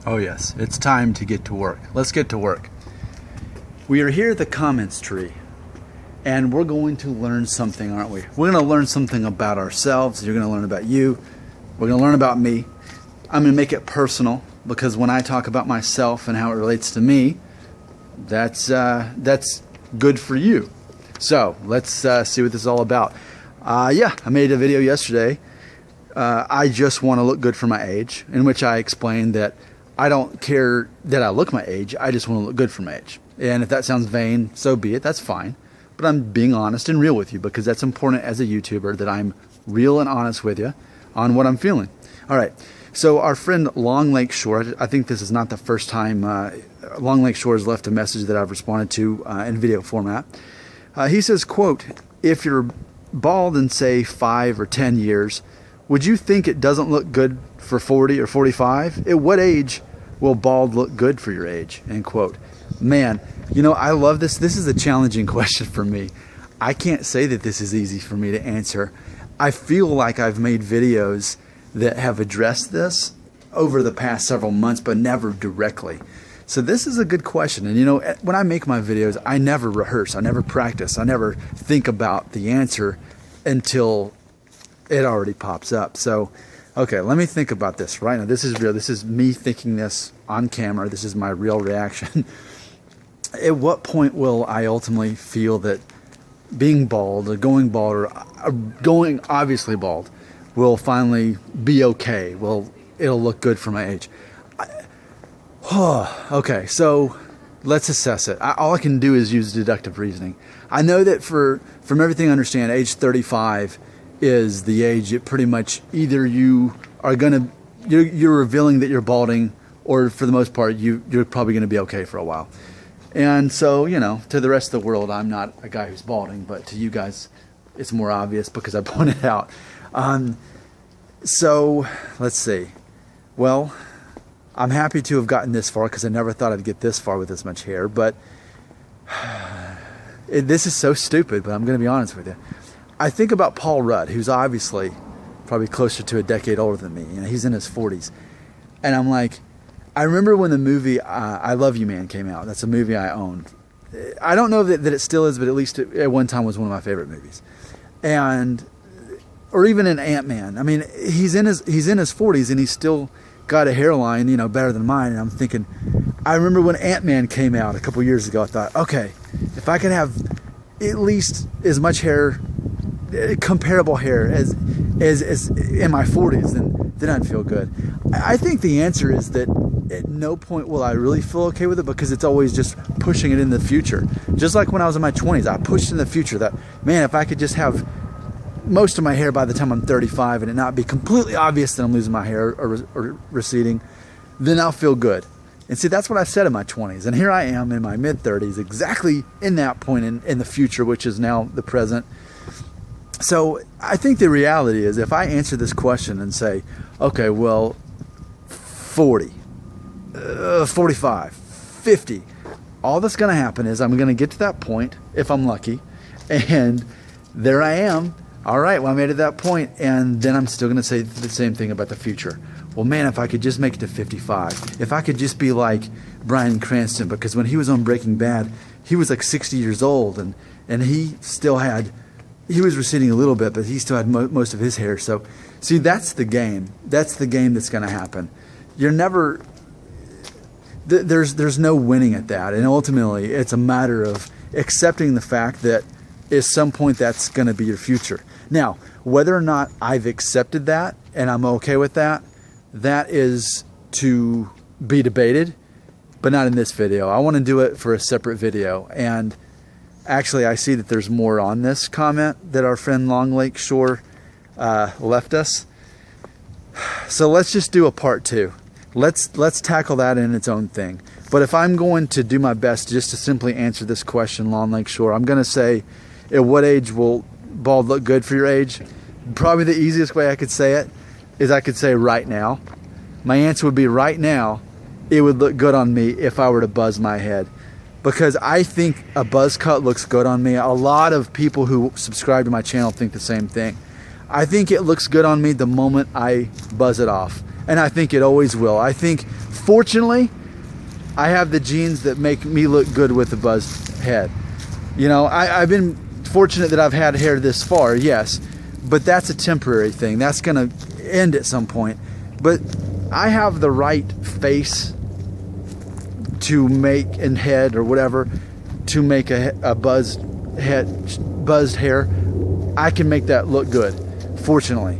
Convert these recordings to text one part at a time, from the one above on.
Oh yes, it's time to get to work. Let's get to work. We are here at the comments tree, and we're going to learn something, aren't we? We're going to learn something about ourselves. You're going to learn about you. We're going to learn about me. I'm going to make it personal, because when I talk about myself and how it relates to me, that's good for you. So let's see what this is all about. Yeah, I made a video yesterday. I just want to look good for my age, in which I explained that I don't care that I look my age. I just want to look good for my age. And if that sounds vain, so be it. That's fine. But I'm being honest and real with you, because that's important as a YouTuber, that I'm real and honest with you on what I'm feeling. All right. So our friend Long Lake Shore, I think this is not the first time Long Lake Shore has left a message that I've responded to in video format. He says, quote, "If you're bald in, say, 5 or 10 years, would you think it doesn't look good for 40 or 45? At what age will bald look good for your age?" End quote. Man, you know, I love this. This is a challenging question for me. I can't say that this is easy for me to answer. I feel like I've made videos that have addressed this over the past several months, but never directly. So this is a good question. And you know, when I make my videos, I never rehearse, I never practice, I never think about the answer until it already pops up. So, okay, let me think about this right now. This is real. This is me thinking this on camera. This is my real reaction. At what point will I ultimately feel that being bald or going going obviously bald will finally be okay? Well, it'll look good for my age. Okay, so let's assess it. All I can do is use deductive reasoning. I know that from everything I understand, age 35 is the age that pretty much either you are you're revealing that you're balding, or for the most part you're probably going to be okay for a while. And so, you know, to the rest of the world, I'm not a guy who's balding, but to you guys it's more obvious because I pointed it out. So let's see. Well, I'm happy to have gotten this far, because I never thought I'd get this far with this much hair, but this is so stupid, but I'm going to be honest with you. I think about Paul Rudd, who's obviously probably closer to a decade older than me. You know, he's in his 40s. And I'm like, I remember when the movie I Love You Man came out. That's a movie I owned. I don't know that it still is, but at least at one time was one of my favorite movies. And, or even in Ant-Man. I mean, he's in his 40s and he's still got a hairline, you know, better than mine. And I'm thinking, I remember when Ant-Man came out a couple years ago, I thought, okay, if I could have at least as much hair, comparable hair as in my 40s, then I'd feel good. I think the answer is that at no point will I really feel okay with it, because it's always just pushing it in the future. Just like when I was in my 20s, I pushed in the future that, man, if I could just have most of my hair by the time I'm 35 and it not be completely obvious that I'm losing my hair or receding, then I'll feel good. And see, that's what I said in my 20s. And here I am in my mid-30s, exactly in that point in the future, which is now the present. So I think the reality is, if I answer this question and say, okay, well, 40, 45, 50, all that's going to happen is I'm going to get to that point, if I'm lucky, and there I am. All right, well, I made it that point, and then I'm still going to say the same thing about the future. Well, man, if I could just make it to 55, if I could just be like Bryan Cranston, because when he was on Breaking Bad, he was like 60 years old, and he still had, he was receding a little bit, but he still had most of his hair. So, see, that's the game. That's the game that's going to happen. You're never, there's no winning at that, and ultimately, it's a matter of accepting the fact that at some point that's going to be your future. Now, whether or not I've accepted that and I'm okay with that, that is to be debated, but not in this video. I want to do it for a separate video. And actually, I see that there's more on this comment that our friend Long Lake Shore left us. So let's just do a part 2. Let's tackle that in its own thing. But if I'm going to do my best just to simply answer this question, Long Lake Shore, I'm going to say, at what age will bald look good for your age? Probably the easiest way I could say it is I could say right now. My answer would be right now, it would look good on me if I were to buzz my head. Because I think a buzz cut looks good on me. A lot of people who subscribe to my channel think the same thing. I think it looks good on me the moment I buzz it off. and I think it always will. I think, fortunately, I have the genes that make me look good with a buzzed head. You know, I've been fortunate that I've had hair this far, yes, but that's a temporary thing. That's gonna end at some point. But I have the right face to make, and head or whatever, to make a buzzed hair. I can make that look good, fortunately.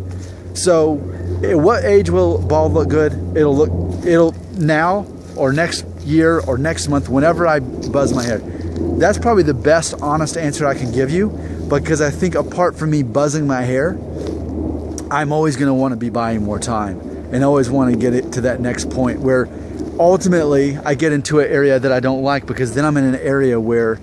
So at what age will bald look good? It'll now or next year or next month, whenever I buzz my hair. That's probably the best honest answer I can give you, because I think apart from me buzzing my hair, I'm always going to want to be buying more time and always want to get it to that next point where ultimately I get into an area that I don't like, because then I'm in an area where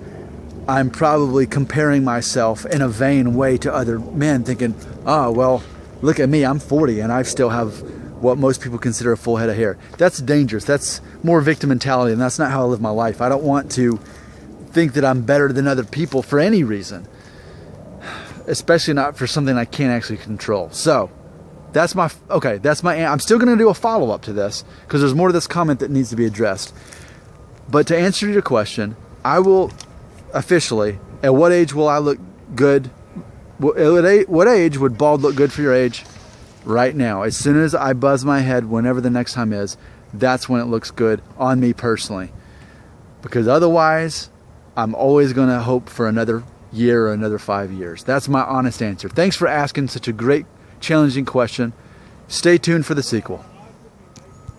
I'm probably comparing myself in a vain way to other men, thinking, oh, well, look at me, I'm 40 and I still have what most people consider a full head of hair. That's dangerous. That's more victim mentality, and that's not how I live my life. I don't want to think that I'm better than other people for any reason, especially not for something I can't actually control. So that's my I'm still going to do a follow-up to this, because there's more to this comment that needs to be addressed. But to answer your question, I will officially, at what age will I look good? At what age would bald look good for your age? Right now. As soon as I buzz my head, whenever the next time is, that's when it looks good on me personally. Because otherwise, I'm always going to hope for another year or another 5 years. That's my honest answer. Thanks for asking such a great, challenging question. Stay tuned for the sequel.